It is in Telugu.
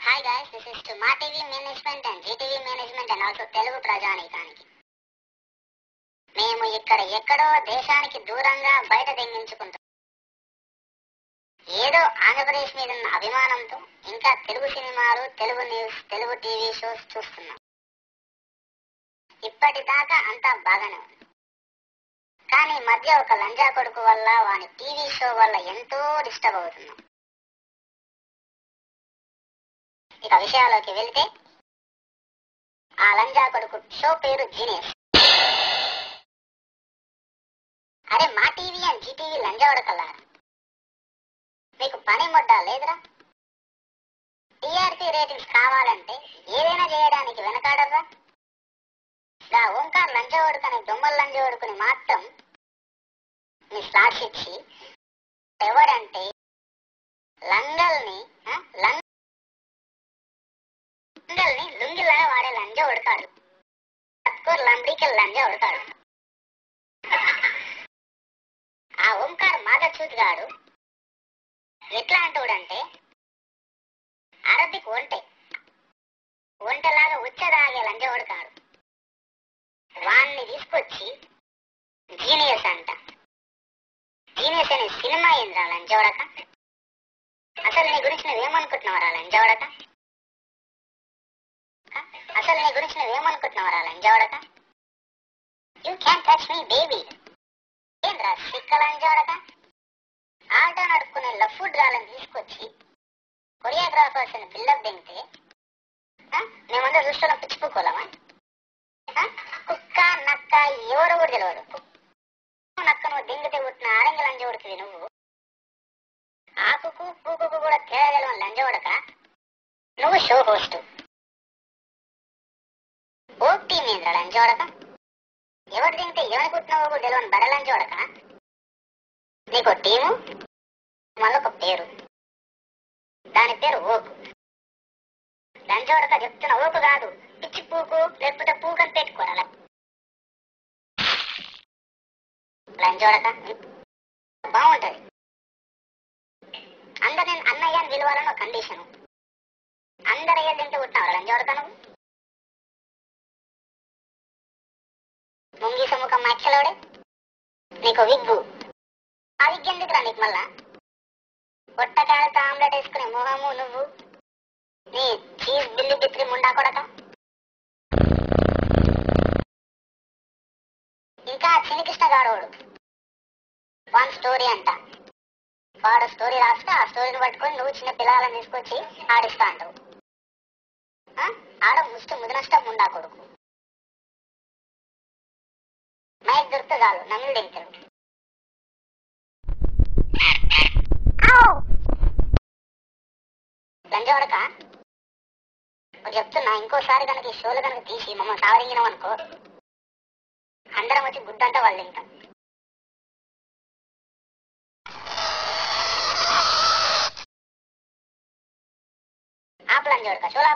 Hi guys, this is to Maa TV management and Zee TV management and also Telugu ప్రజానీకానికి. మేము ఇక్కడ ఎక్కడో దేశానికి దూరంగా బయట దెంగించుకుంటాం. ఏదో ఆంధ్రప్రదేశ్ మీద ఉన్న అభిమానంతో ఇంకా తెలుగు సినిమాలు, Telugu news, Telugu TV shows చూస్తున్నాం. ఇప్పటిదాకా అంతా బాగానే ఉంది. కానీ మధ్య ఒక లంజా కొడుకు వల్ల, వాని టీవీ షో వల్ల ఎంతో డిస్టర్బ్ అవుతున్నాం. ఇక విషయాల్లోకి వెళ్తే, ఆ లంజా కొడుకు షో పేరు జీనియస్. అరే మా టీవీ అండ్ జీటీవీ లంజా కొడకల్లారా, మీకు పని మొడ్డా లేదురా? టీఆర్పీ రేటింగ్స్ కావాలంటే ఏదైనా చేయడానికి వెనకాడర్రా. గా ఓంకార్ లంజా కొడుకని, దొమ్మల లంజా కొడుకుని మాత్రం మీ స్లాట్స్ ఇచ్చి ఎవడంటే లంగల్ని లుంగిలాగా వాడే లంజా ఉడకాడు. లంబడికల్ లంజా ఉడకాడు. ఆ ఓంకార్ మాదచూత్ గాడు ఎట్లా అంటాడంటే, అరబిక్ ఒంటెలాగా ఉచ్చదాగే లంజా ఉడకాడు. వాణ్ణి తీసుకొచ్చి జీనియస్ అంట. జీనియస్ అనే సినిమా ఏంద్రా లంజోడక? అసలు నీ గురించి నువ్వేమనుకుంటున్నావరా లంజోడక? You can touch me baby. ఏంద్రా సిక్క లంజోడక? ఆటో నడుపుకునే లఫ్డ్ గాలని తీసుకొచ్చి కొరియోగ్రాఫర్స్ అని బిల్డప్ దింగితే మేమందరూ చూస్తున్నాం, పిచ్చిపోకోలేమా? కుక్క నక్క ఎవరు కూడా తెలియదు. నక్క నువ్వు దింగితే పుట్టిన ఆడంగి లంజోడికి నువ్వు. ఆకుకు పూకుకు కూడా తేడా తెలియని లంజోడక నువ్వు షో హోస్ట్. ఓ టీం ఏంద్రా లంజోడక? ఎవరు దింగితే ఎవరి పుట్టినవో తెలియని బడ లంజోడక. నీకు టీము, మళ్ళొక పేరు, దాని పేరు ఓకు. లంజోడక చెప్తున్న ఓకు కాదు, పిచ్చి పూకు లేకపోతే పూకని పెట్టుకోరాల. లంజోడక బాగుంటది. అందరు నేను అన్నయ్య అని విలువాలని ఒక కండిషను. అందరు అయ్యే తింటూ పుట్టినావు లంజోడక నువ్వు. ముంగి సముఖం మచ్చలోడే నీకు విగ్గు. ఆ విగ్గు ఎందుకురా నీకు మళ్ళా? పొట్టకాయలతో ఆమ్లెట్ వేసుకునే మొహము నువ్వు, నీ చీజ్ బిల్లి బిత్రి ముండా కొడక. ఇంకా చినికృష్ణ గాడోడు వన్ స్టోరీ అంట. వాడు స్టోరీ రాస్తే ఆ స్టోరీని పట్టుకొని నువ్వు చిన్న పిల్లలను తీసుకొచ్చి ఆడిస్తా అంటావు. ఆడ ముదినష్టం ముండా కొడుకు. మైక్ దొరికితే చాలు నమ్మిలు దిగుతాడు. లంజోడక చెప్తున్నా, ఇంకోసారి కనుక ఈ షోలు కనుక తీసి మమ్మల్ని సావరింగినాం అనుకో, అందరం వచ్చి గుద్దంతా వాళ్ళు తింటాం. ఆప్ లంజోడక షోలా.